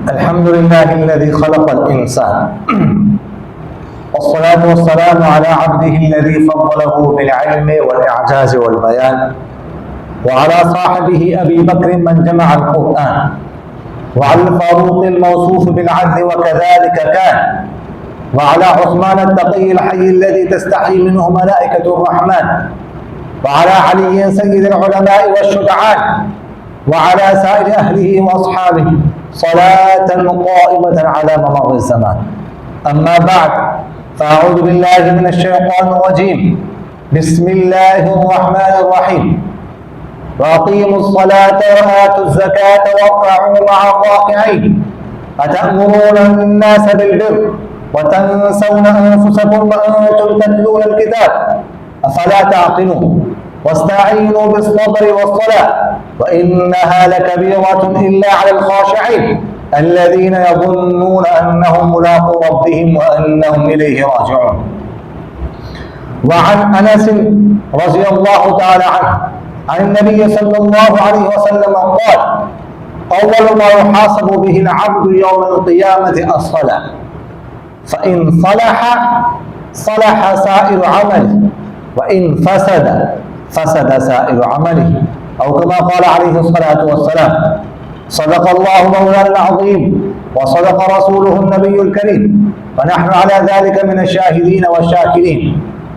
الحمد لله الذي خلق الإنسان والصلاة والسلام على عبده الذي فضله بالعلم والإعجاز والبيان وعلى صاحبه أبي بكر من جمع القرآن وعلى الفاروق الموصوف بالعدل وكذلك كان وعلى عثمان التقي الحي الذي تستحي منه ملائكة الرحمن وعلى علي سيد العلماء والشجعان وعلى سائر أهله وأصحابه صلاة قائمة على ممر الزمان. أما بعد فأعوذ بالله من الشيطان الرجيم. بسم الله الرحمن الرحيم. وأقيموا الصلاة وآتوا الزكاة واركعوا مع الراكعين أتأمرون الناس بالبر وتنسون أنفسكم وأنتم تتلون الكتاب أفلا تعقلون واستعينوا بالصبر والصلاة وإنها لكبيرة إلا على الخاشعين الذين يظنون أنهم ملاقو ربهم وأنهم إليه راجعون. وعن أنس رضي الله تعالى عنه عن النبي صلى الله عليه وسلم قال: أول ما يحاسب به العبد يوم القيامة الصلاة فإن صلح سائر عمله وإن فسد سائر عمله أو كما قال عليه الصلاة والسلام. صدق الله مولانا العظيم وصدق رسوله النبي الكريم ونحن على ذلك من الشاهدين والشاكرين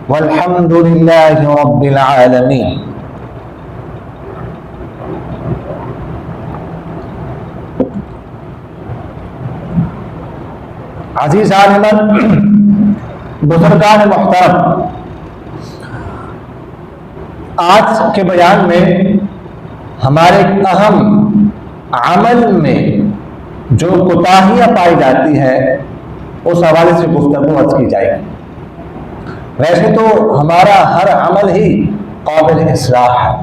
والحمد لله رب العالمين. عزیز عالمان، بزرگان محترم، آج کے بیان میں ہمارے اہم عمل میں جو کوتاہیاں پائی جاتی ہے اس حوالے سے گفتگو عرض کی جائے گی۔ ویسے تو ہمارا ہر عمل ہی قابل اصلاح ہے،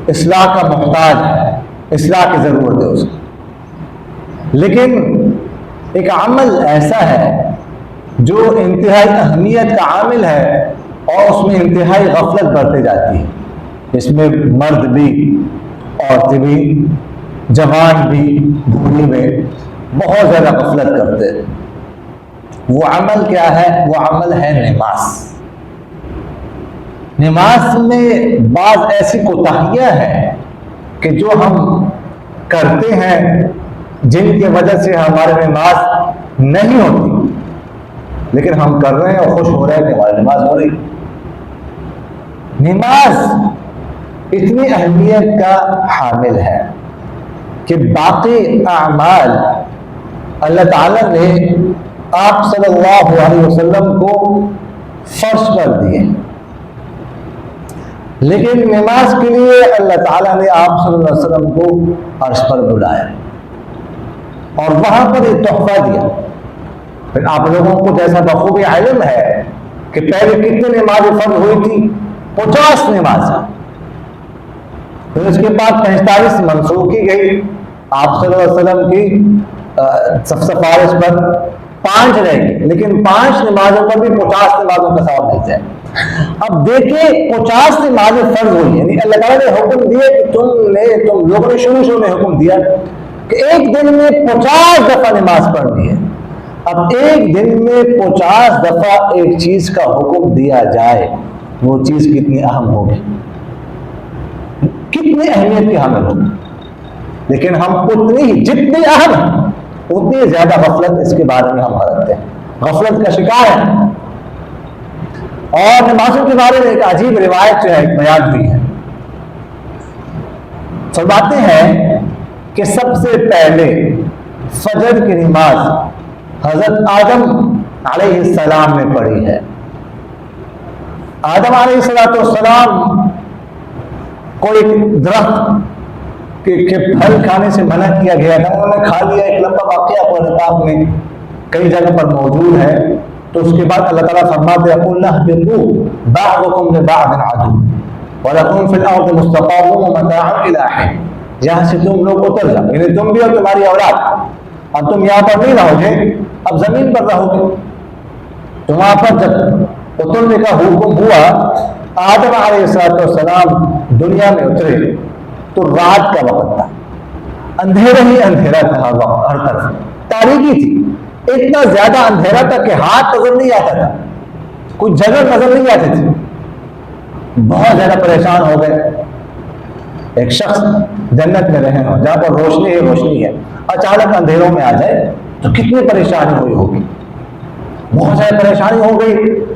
اصلاح کا محتاج ہے، اصلاح کی ضرورت ہے اس کو، لیکن ایک عمل ایسا ہے جو انتہائی اہمیت کا عامل ہے اور اس میں انتہائی غفلت برتے جاتی ہے۔ اس میں مرد بھی، عورتیں بھی، جوان بھی، بوڑھے میں بہت زیادہ غفلت کرتے ہیں۔ وہ عمل کیا ہے؟ وہ عمل ہے نماز۔ نماز میں بعض ایسی کوتاہیاں ہیں کہ جو ہم کرتے ہیں جن کی وجہ سے ہماری نماز نہیں ہوتی، لیکن ہم کر رہے ہیں اور خوش ہو رہے ہیں کہ ہماری نماز ہو رہی۔ نماز اتنی اہمیت کا حامل ہے کہ باقی اعمال اللہ تعالیٰ نے آپ صلی اللہ علیہ وسلم کو فرض کر دیے، لیکن نماز کے لیے اللہ تعالیٰ نے آپ صلی اللہ علیہ وسلم کو عرش پر بلایا اور وہاں پر ایک تحفہ دیا۔ پھر آپ لوگوں کو جیسا بخوبی علم ہے کہ پہلے کتنی نمازیں فرض ہوئی تھی؟ 50 نماز، پھر اس کے بعد 45 منسوخ کی گئی، آپ صلی اللہ علیہ وسلم کی سفارش پر 5 رہ گئی، لیکن 5 نمازوں پر بھی 50 نمازوں کا ثواب ملتا ہے۔ اب دیکھیں 50 نمازیں فرض ہوئی، یعنی اللہ تعالیٰ نے حکم دیا کہ تم لوگوں نے شروع میں حکم دیا کہ ایک دن میں 50 دفعہ نماز پڑھنی ہے۔ اب ایک دن میں 50 دفعہ ایک چیز کا حکم دیا جائے، وہ چیز کتنی اہم ہوگی، کتنی اہمیت کی حامل ہوگی، لیکن ہم جتنی اہم ہیں اتنی زیادہ غفلت اس کے بارے میں ہم رکھتے ہیں، غفلت کا شکار ہیں۔ اور نمازوں کے بارے میں ایک عجیب روایت جو ہے بیان ہوئی ہے، فرماتے ہیں کہ سب سے پہلے فجر کی نماز حضرت آدم علیہ السلام نے پڑھی ہے۔ آدم علیہ السلام کو ایک درخت کے پھل کھانے سے منع کیا گیا تھا، انہوں نے کھا لیا۔ ایک لمبا واقعہ قرآن پاک میں کئی جگہ پر موجود ہے۔ تو اس کے بعد اللہ تعالیٰ فرماتے ہیں قُلْ اهْبِطُوا بَعْضُكُمْ لِبَعْضٍ عَدُوٌّ وَلَكُمْ فِي الْأَرْضِ مُسْتَقَرٌّ وَمَتَاعٌ إِلَىٰ حِينٍ۔ یہاں سے تم لوگ اتر جاؤ، یعنی تم بھی اور تمہاری اولاد، اب تم یہاں پر نہیں رہو گے، اب زمین پر رہو گے۔ تو وہاں پر جب اترنے کا حکم ہوا، آدم علیہ السلام دنیا میں اترے تو رات کا وقت تھا، اندھیرا ہی اندھیرا تھا، ہر طرف تاریکی تھی، اتنا زیادہ اندھیرا تھا کہ ہاتھ نظر نہیں آتا تھا، کوئی جگہ نظر نہیں آتی تھی، بہت زیادہ پریشان ہو گئے۔ ایک شخص جنت میں رہے ہو جہاں پر روشنی ہی روشنی ہے، اچانک اندھیروں میں آ جائے تو کتنی پریشانی ہوئی ہوگی، بہت زیادہ پریشانی ہو گئی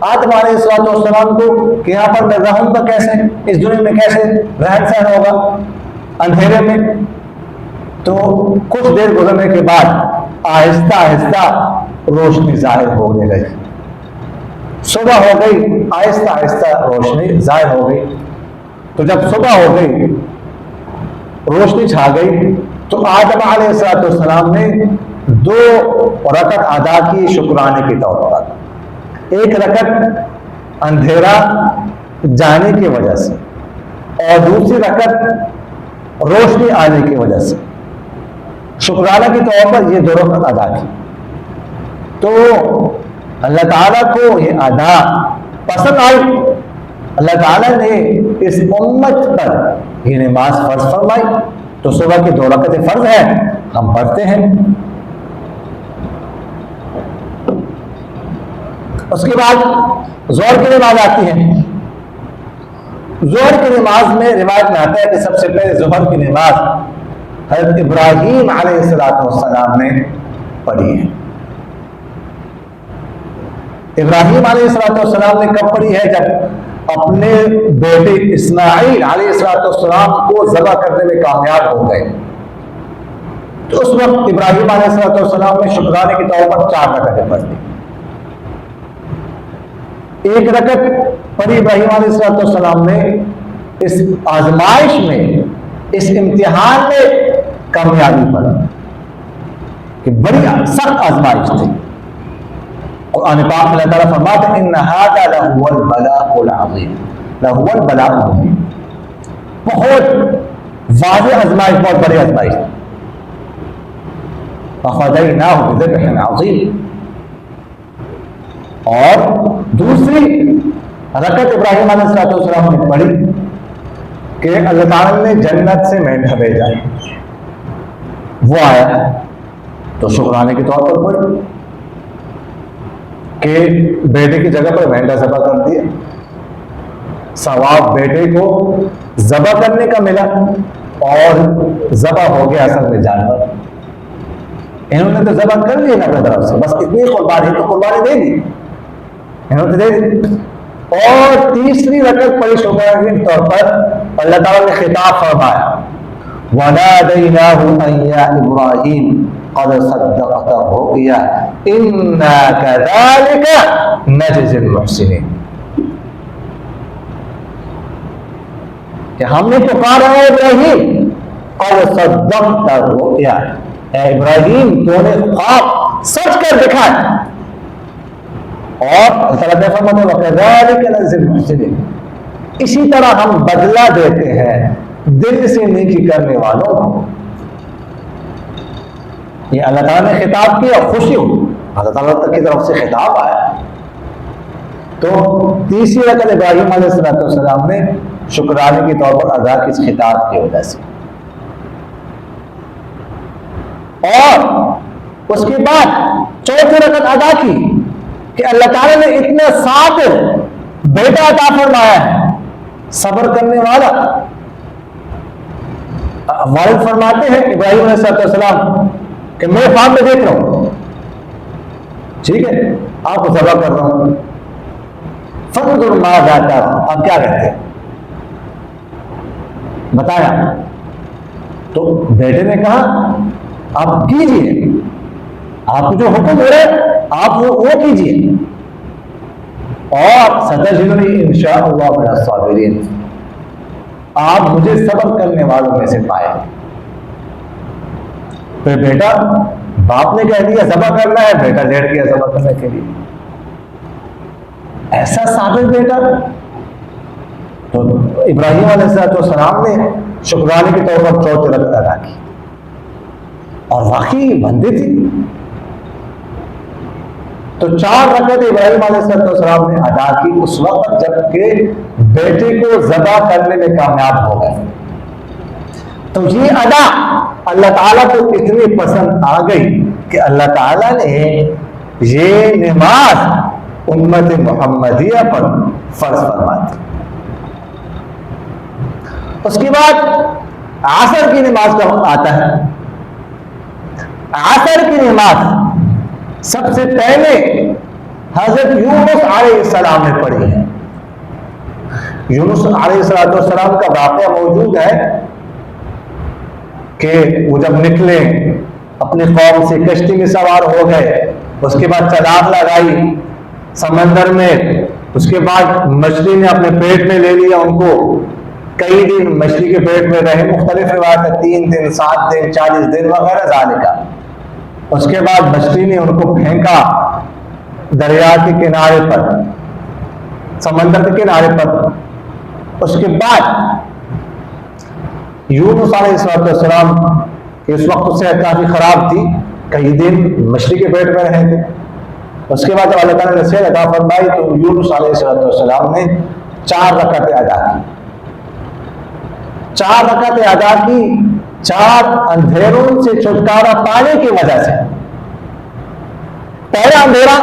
آدم علیہ السلام کو کہ یہاں پر میں رہوں گا کیسے، اس دنیا میں کیسے رہن سہن ہوگا اندھیرے میں۔ تو کچھ دیر گزرنے کے بعد آہستہ آہستہ روشنی ظاہر ہونے لگی، صبح ہو گئی، آہستہ آہستہ روشنی ظاہر ہو گئی۔ تو جب صبح ہو گئی، روشنی چھا گئی، تو آدم علیہ السلام نے 2 رکعت ادا کی شکرانے کے طور پر، ایک رکعت اندھیرا جانے کی وجہ سے اور دوسری رکعت روشنی آنے کی وجہ سے، شکرانہ کے طور پر یہ 2 رکعت ادا کی۔ تو اللہ تعالیٰ کو یہ ادا پسند آئی، اللہ تعالیٰ نے اس امت پر یہ نماز فرض فرمائی۔ تو صبح کی 2 رکعتیں فرض ہیں، ہم پڑھتے ہیں۔ اس کے بعد ظہر کی نماز آتی ہے۔ ظہر کی نماز میں روایت میں آتا ہے کہ سب سے پہلے ظہر کی نماز حضرت ابراہیم علیہ السلام نے پڑھی ہے۔ ابراہیم علیہ السلام نے کب پڑھی ہے؟ جب اپنے بیٹے اسماعیل علیہ السلام کو ذبح کرنے میں کامیاب ہو گئے، تو اس وقت ابراہیم علیہ السلام نے شکرانے کے طور پر 4 رکعتیں پڑھ دی۔ ایک رکعت پڑھی ابراہیم علیہ السلام نے اس آزمائش میں، اس امتحان میں کامیابی پر، کہ بڑی سخت آزمائش تھی۔ قرآن پاک میں اللہ تعالیٰ فرماتے ہیں ان ھذا لہو البلاء العظیم، لہو البلاء العظیم، بہت واضح آزمائش، بہت بڑی آزمائش۔ ففدیناہ بذبح عظیم، اور دوسری رکعت ابراہیم علیہ السلام نے پڑھی کہ اللہ تعالیٰ نے جنت سے مینڈھا بھیجا، وہ آیا تو شکرانے کے طور پر پڑھی کہ بیٹے کی جگہ پر مینڈھا ذبح کر دیا، ثواب بیٹے کو ذبح کرنے کا ملا، اور ذبح ہو گیا اصل میں جانور۔ انہوں نے تو ذبح کر لیا اپنے طرف سے، بس اتنی قربانی تو قربانی دے دی، انہوں نے دے دی۔ اور تیسری رکعت پڑھی شکرانے کے طور پر اللہ تعالیٰ نے خطاب فرمایا وَنَادَيْنَاهُ أَن يَا إِبْرَاهِيمُ قَدْ صَدَّقْتَ الرُّؤْيَا إِنَّا كَذَلِكَ نَجْزِي الْمُحْسِنِينَ، کہ ہم نے پکارا ہے ابراہیم، قَدْ صَدَّقْتَ الرُّؤْيَا، اے ابراہیم تو نے خواب سچ کر دکھایا۔ اور اللہ تعالیٰ نے فرمایا وَكَذَلِكَ نَجْزِي الْمُحْسِنِينَ، اسی طرح ہم بدلہ دیتے ہیں دل سے نیکی کرنے والوں کو۔ یہ اللہ تعالیٰ نے خطاب کیا، خوشی ہوئی، اللہ تعالیٰ کی طرف سے خطاب آیا۔ تو تیسری رکعت ابراہیم علیہ السلام نے شکرانے کے طور پر ادا کی اس خطاب کی وجہ سے۔ اور اس کے بعد چوتھی رکعت ادا کی کہ اللہ تعالیٰ نے اتنا صابر بیٹا عطا فرمایا ہے، صبر کرنے والا۔ والد فرماتے ہیں ابراہیم علیہ السلام کہ میں خواب میں دیکھ رہا ہوں، ٹھیک ہے آپ کو ذبح کر رہا ہوں، فانظر ماذا ترى، آپ کیا کہتے ہیں بتایا۔ تو بیٹے نے کہا آپ کیجئے، آپ کو جو حکم ہو رہا ہے آپ وہ کیجئے، اور ستجدنی انشاءاللہ من الصابرین، آپ مجھے صبر کرنے والوں میں سے پائیں۔ پھر بیٹا، باپ نے کہہ دیا ذبح کرنا ہے، بیٹا لیٹ گیا ذبح کرنے کے لیے، ایسا صابر بیٹا۔ تو ابراہیم علیہ السلام نے شکرانے کے طور پر چوتھی رکعت ادا کی، اور واقعی بندے تھی۔ تو 4 رکعت ابراہیم علیہ السلام نے ادا کی اس وقت جب کہ بیٹے کو ذبح کرنے میں کامیاب ہو گئے۔ تو یہ ادا اللہ تعالیٰ کو اتنی پسند آ گئی کہ اللہ تعالیٰ نے یہ نماز امت محمدیہ پر فرض فرما دی۔ اس کے بعد عصر کی نماز کا وقت آتا ہے۔ عصر کی نماز سب سے پہلے حضرت یونس علیہ السلام نے پڑھی ہے۔ یونس علیہ السلام کا واقعہ موجود ہے کہ وہ جب نکلے اپنی قوم سے کشتی میں سوار ہو گئے، اس کے بعد چراغ لگائی سمندر میں، اس کے بعد مچھلی نے اپنے پیٹ میں لے لیا ان کو، کئی دن مچھلی کے پیٹ میں رہے، مختلف روایت ہے 3 دن 7 دن 40 دن وغیرہ ذالکہ۔ اس کے بعد مچھلی نے ان کو پھینکا دریا کے کنارے پر، سمندر کے کنارے پر۔ اس کے بعد یونس علیہ السلام اس وقت صحت کافی خراب تھی، کئی دن مچھلی کے پیٹ میں رہے تھے۔ اس کے بعد جب اللہ تعالیٰ نے صحت عطا فرمائی تو یونس علیہ السلام نے 4 رکعتیں ادا کی، 4 رکعتیں ادا کی 4 اندھیروں سے چھٹکارا پانے کی وجہ سے۔ پہلا اندھیرا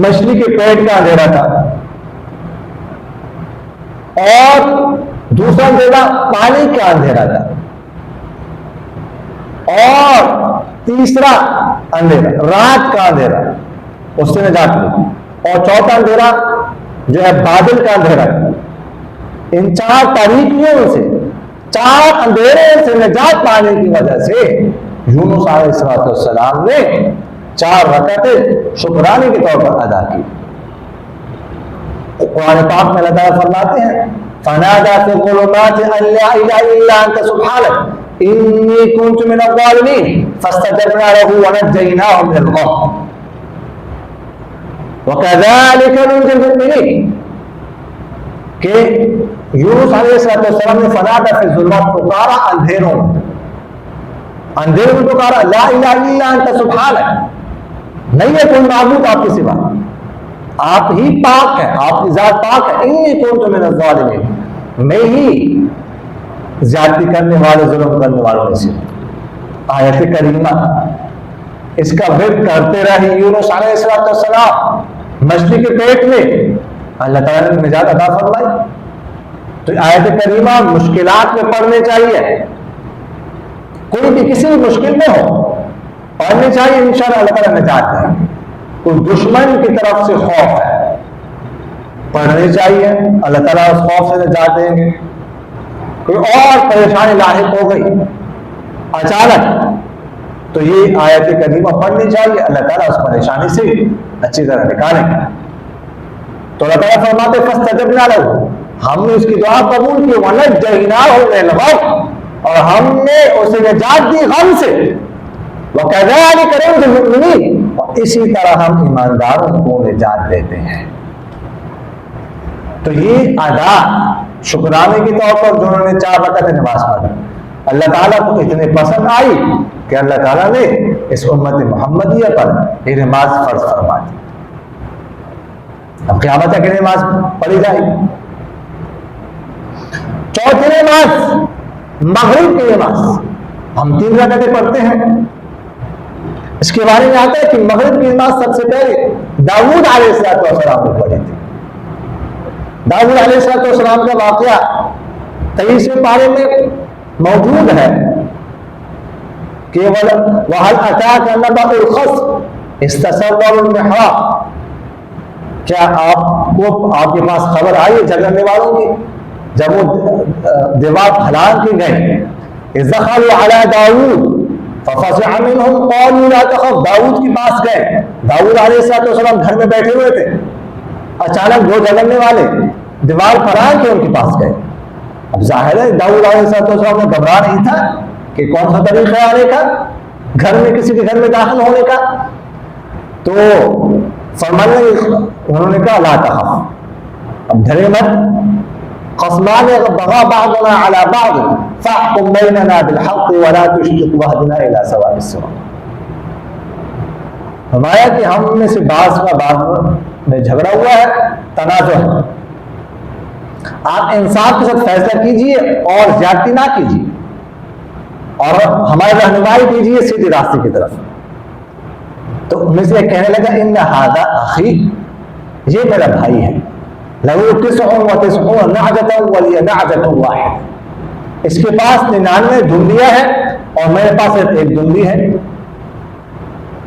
مچھلی کے پیٹ کا اندھیرا تھا، اور دوسرا اندھیرا پانی کا اندھیرا تھا، اور تیسرا اندھیرا رات کا اندھیرا، اس سے نجات ملی، اور چوتھا اندھیرا جو ہے بادل کا اندھیرا تھا۔ ان 4 تاریکیوں سے، 4 اندھیرے سے نجات پانے کی وجہ سے یونس علیہ السلام نے 4 رکعتیں شکرانے کے طور پر ادا کی۔ قرآن پاک میں اللہ تعالیٰ فرماتے ہیں فَنَادَى فِي الظُّلُمَاتِ أَن لَّا إِلَٰهَ إِلَّا أَنتَ سُبْحَانَكَ إِنِّي كُنتُ مِنَ الظَّالِمِينَ فَاسْتَجَبْنَا لَهُ وَنَجَّيْنَاهُ مِنَ الْغَمِّ وَكَذَٰلِكَ نُنجِي الْمُؤْمِنِينَ، کہ یونس علیہ السلام نے فنادا فی الظلمات پکارا اندھیروں میں پکارا، لا الہ الا انت سبحانک، نہیں ہے کوئی معبود آپ کے سوا، آپ ہی پاک ہیں، آپ کی ذات پاک ہے، انی کنت من الظالمین، میں ہی زیادتی کرنے والے ظلم کرنے والوں میں سے۔ آیت کریمہ اس کا ورد کرتے رہے یونس علیہ السلام مچھلی کے پیٹ میں، اللہ تعالیٰ نے نجات عطا فرمائی۔ تو آیت کریمہ مشکلات میں پڑھنے چاہیے، کوئی بھی کسی بھی مشکل میں ہو پڑھنے چاہیے، انشاءاللہ اللہ تعالیٰ نجات دے۔ کوئی دشمن کی طرف سے خوف ہے پڑھنے چاہیے، اللہ تعالیٰ اس خوف سے نجات دیں گے۔ کوئی اور پریشانی لاحق ہو گئی اچانک تو یہ آیت کریمہ پڑھنی چاہیے، اللہ تعالیٰ اس پریشانی سے اچھی طرح نکالیں گے۔ تو اللہ تعالیٰ فرماتے فاستجبنا له، ہم نے اس کی دعا قبول کی، ونجیناہ من الغم، اور ہم نے اسے نجات دی غم سے، وکذالک ننجی المؤمنین، اور اسی طرح ہم ایمانداروں کو نجات دیتے ہیں۔ تو یہ ادا شکرانے کے طور پر جو انہوں نے 4 رکعت نماز پڑھی، اللہ تعالیٰ کو اتنے پسند آئی کہ اللہ تعالیٰ نے اس امت محمدیہ پر یہ نماز فرض فرما دی۔ اب قیامت تک کی نماز پڑھی جائے گی۔ چوتھی نماز مغرب کی نماز، ہم 3 رکعتیں پڑھتے ہیں۔ اس کے بارے میں آتا ہے کہ مغرب کی نماز سب سے پہلے داؤد علیہ السلام نے پڑھی تھی۔ داؤد علیہ السلام کا واقعہ 23ویں پارے میں موجود ہے کہ وَهَلْ أَتَاكَ نَبَأُ الْخَصْمِ إِذْ تَسَوَّرُوا الْمِحْرَابَ، کیا آپ کے پاس خبر آئی ہے جھگڑنے والوں کی جب وہ دیوار پھلان کے گئے؟ اذ دخلوا علی داؤد ففزع منهم قالوا لا تخف، داؤد کے پاس گئے، داؤد علیہ السلام گھر میں بیٹھے ہوئے تھے، اچانک 2 جھگڑنے والے دیوار پھلان کے ان کے پاس گئے۔ اب ظاہر ہے داؤد علیہ السلام نے گھبرا نہیں تھا کہ کون سا طریقہ ہے آنے کا، گھر میں کسی کے گھر میں داخل ہونے کا، تو فرمانے انہوں نے کہا لا تخف، اب ڈرے مت، خصمان بغى بعضنا على بعض فاحكم بيننا بالحق ولا تشطط واهدنا الى سواء الصراط۔ فرمایا کہ ہم میں سے بعض کا بعض میں جھگڑا ہوا ہے، تنازع ہے، آپ انصاف کے ساتھ فیصلہ کیجئے اور زیادتی نہ کیجئے، اور ہماری رہنمائی کیجیے سیدھے راستے کی طرف. تو مجھ سے کہنے لگا ان ھذا اخی، یہ میرا بھائی ہے، لہو 99 نعجۃ ولی نعجۃ واحد، اس کے پاس 99 دھندیاں ہیں اور میرے پاس ایک دھندی ہے.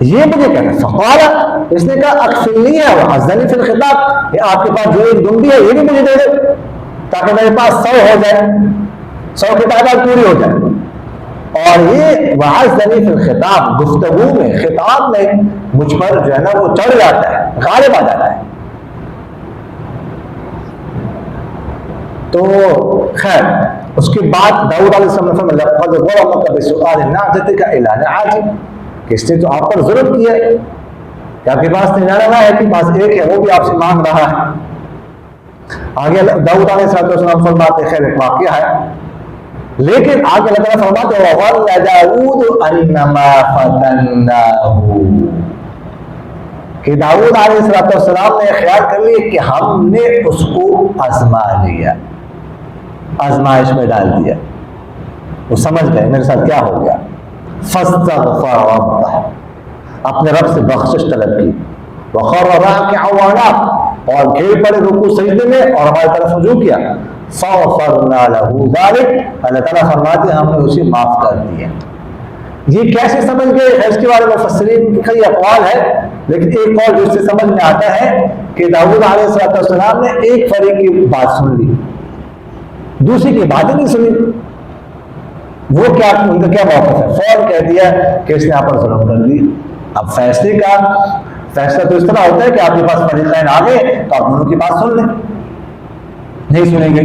یہ مجھے کہنا فقال، اس نے کہا اکفلنی ہے وعزنی فی الخطاب، کہ آپ کے پاس جو ایک دھندی ہے یہ بھی مجھے دے دے تاکہ میرے پاس 100 ہو جائے، 100 کی تعداد پوری ہو جائے. اور یہ وعزنی فی الخطاب، گفتگو میں خطاب میں مجھ پر جو ہے نا وہ چڑھ جاتا ہے، غالب آ جاتا ہے. تو خیر اس کے بعد داؤد علیہ السلام نے فرمایا لقد ظلمك بسؤال نعجتك الى نعاج، کہ اس نے تو آپ پر ظلم کیا ہے کہ آپ کے پاس 99 ہے، کہ پاس ایک ہے وہ بھی آپ سے مانگ رہا ہے. آگے داؤد علیہ السلام فرماتے خیر ایک واقعہ ہے، لیکن آگے اللہ تعالیٰ فرماتے وَظَنَّ دَاوُودُ أَنَّمَا فَتَنَّاهُ، کہ داؤد علیہ السلام نے خیال کر لیا کہ ہم نے اس کو آزما لیا، آزمائش میں ڈال دیا. وہ سمجھ گئے میرے ساتھ کیا ہو گیا. فاستغفر ربہ، اپنے رب سے بخشش طلب کی. وخر راکعا واناب، اور گر پڑے رکوع سجدے میں اور ہماری طرف رجوع کیا. فغفرنا له ذلك، اللہ تعالیٰ فرماتے ہیں ہم نے اسے معاف کر دیا. یہ کیسے سمجھ گئے اس کے بارے میں مفسرین کی کئی اقوال ہے، لیکن ایک قول جس سے سمجھ میں آتا ہے کہ داؤد علیہ السلام نے ایک فریق کی بات سن لی، دوسری کی بات ہی نہیں سنی. وہ کیا ان کا کیا موقف ہے؟ فوراً کہہ دیا کہ اس نے آپ پر ظلم کر دی. اب فیصلے کا فیصلہ تو اس طرح ہوتا ہے کہ آپ کے پاس فریقین آ گئے تو آپ دونوں کی بات سن لیں. نہیں سنیں گے.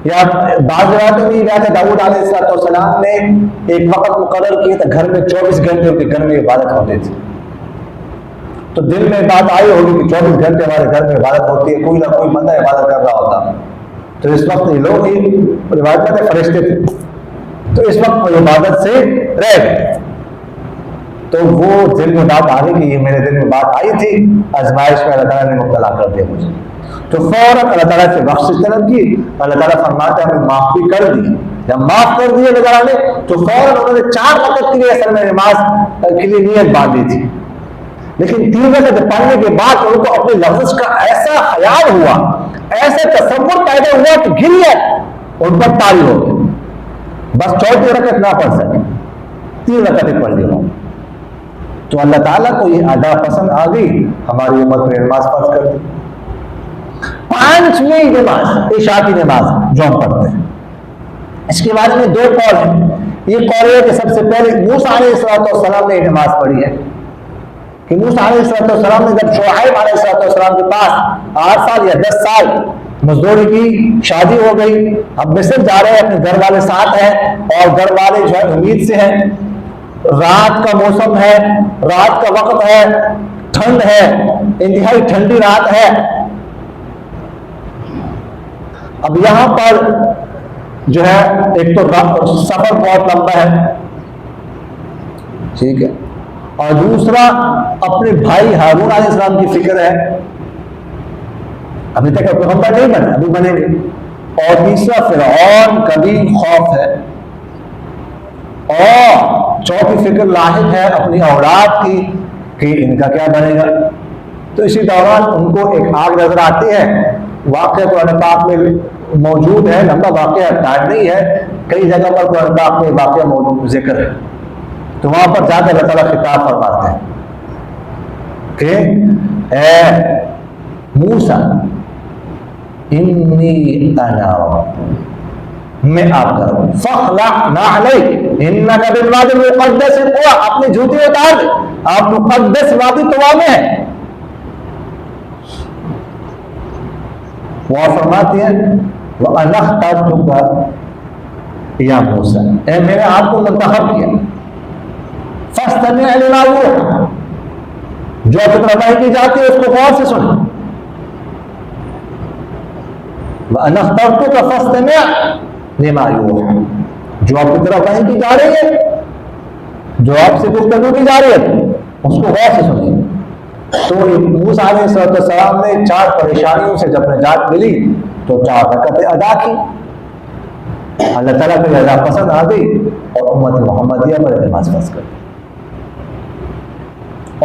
یا بعض روایتوں میں یہ بات ہے داؤد علیہ السلام نے ایک وقت مقرر کیا تھا، گھر میں 24 گھنٹے ان کے گھر میں عبادت ہوتی تھی. تو دل میں بات آئی ہوگی کہ 24 گھنٹے ہمارے گھر میں عبادت ہوتی ہے، کوئی نہ کوئی بندہ عبادت کر رہا ہوتا. تو اس وقت یہ لوگ ہی روایت میں فرشتے تھے، تو اس وقت وہ عبادت سے رہ گئے. تو وہ دل میں بات آ گئی کہ یہ میرے دل میں بات آئی تھی، آزمائش میں اللہ تعالیٰ نے مبتلا کر دیا مجھے. تو فوراً اللہ تعالیٰ سے بخشش طلب کی. اللہ تعالیٰ فرماتے ہیں ہمیں معاف بھی کر دی. جب معاف کر دیے اللہ تعالیٰ نے تو فوراً انہوں نے 4 وقت کے لیے اصل میں نماز کے لیے نیت باندھی تھی، لیکن 3 وقت پڑھنے کے بعد ان کو اپنے لفظ کا ایسا خیال ہوا، ایسا تصور پیدا ہوا کہ گر گیا، ان پر طاری ہو گئی. بس 4 رکعت نہ پڑھ سکے، 3 رکعتیں پڑھ لی ہوں. تو اللہ تعالیٰ کو یہ ادا پسند آ گئی، ہماری امت میں نماز فرض کر دی. 5ویں نماز عشاء کی نماز جو ہم پڑھتے ہیں، اس کے بارے میں 2 قول ہیں. یہ قول ہے کہ سب سے پہلے موسیٰ علیہ السلام نے یہ نماز پڑھی ہے، کہ موسیٰ علیہ السلام نے جب شعیب علیہ السلام کے پاس 8 سال یا 10 سال مزدوری کی، شادی ہو گئی، اب مصر جا رہے ہیں، اپنے گھر والے ساتھ ہیں اور گھر والے جو ہے امید سے ہیں. رات کا موسم ہے، رات کا وقت ہے، ٹھنڈ ہے، انتہائی ٹھنڈی رات ہے. اب یہاں پر جو ہے ایک تو سفر بہت لمبا ہے، ٹھیک ہے، اور دوسرا اپنے بھائی ہارون علیہ السلام کی فکر ہے، ابھی تک پیغمبر نہیں بنے، ابھی بنیں گے. اور تیسرا فرعون کا بھی خوف ہے، اور چوتھی فکر لاحق ہے اپنی اولاد کی کہ ان کا کیا بنے گا. تو اسی دوران ان کو ایک آگ نظر آتی ہے. واقعہ قرآن پاک میں موجود ہے، لمبا واقعہ ٹائم نہیں ہے، کئی جگہ پر قرآن پاک میں واقعہ موجود ذکر ہے. تو وہاں پر جا کر اللہ تعالیٰ خطاب فرماتے ہیں کہ اے موسیٰ انی انا ربک، میں آپ کا رب، فاخلع نعلیک انک بالوادی المقدس طویٰ، اپنی جوتی اتار دے، آپ مقدس وادی طویٰ میں ہیں. وہ فرماتی ہیں وَأَنَا اخْتَرْتُكَ یا موسیٰ، اے میں نے آپ کو منتخب کیا، فَاسْتَمِعْ لِمَا یُوحَىٰ، جو آپ کی طرف وحی کی جاتی ہے اس کو غور سے سنیں. وَأَنَا اخْتَرْتُكَ فَاسْتَمِعْ لِمَا یُوحَىٰ، جو آپ کی طرف وحی کی جا رہی ہے، جو آپ سے گفتگو کی جا رہی ہے اس کو غور سے سنیں. تو موسیٰ علیہ السلام نے 4 پریشانیوں سے جب نجات ملی تو 4 رکعتیں ادا کی. اللہ تعالیٰ کی رضا پسند آ گئی اور امت محمدیہ پر نماز فرض کر دی۔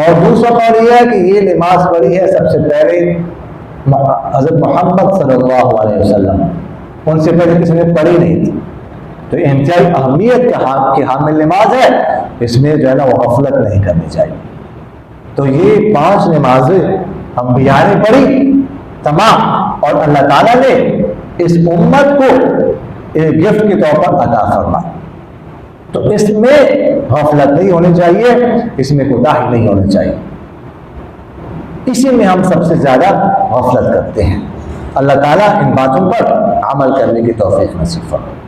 اور دوسرا قول یہ ہے کہ یہ نماز پڑھی ہے سب سے پہلے حضرت محمد صلی اللہ علیہ وسلم، ان سے پہلے کسی نے پڑھی نہیں تھی، تو انتہائی اہمیت کے حامل نماز ہے، اس میں جو ہے نا وہ غفلت نہیں کرنی چاہیے۔ تو یہ 5 نمازیں انبیاء نے پڑھی تمام، اور اللہ تعالیٰ نے اس امت کو ایک گفٹ کے طور پر عطا فرمائی، تو اس میں غفلت نہیں ہونی چاہیے، اس میں کوتاہی نہیں ہونی چاہیے، اسی میں ہم سب سے زیادہ غفلت کرتے ہیں۔ اللہ تعالیٰ ان باتوں پر عمل کرنے کی توفیق نصیب فرمائے۔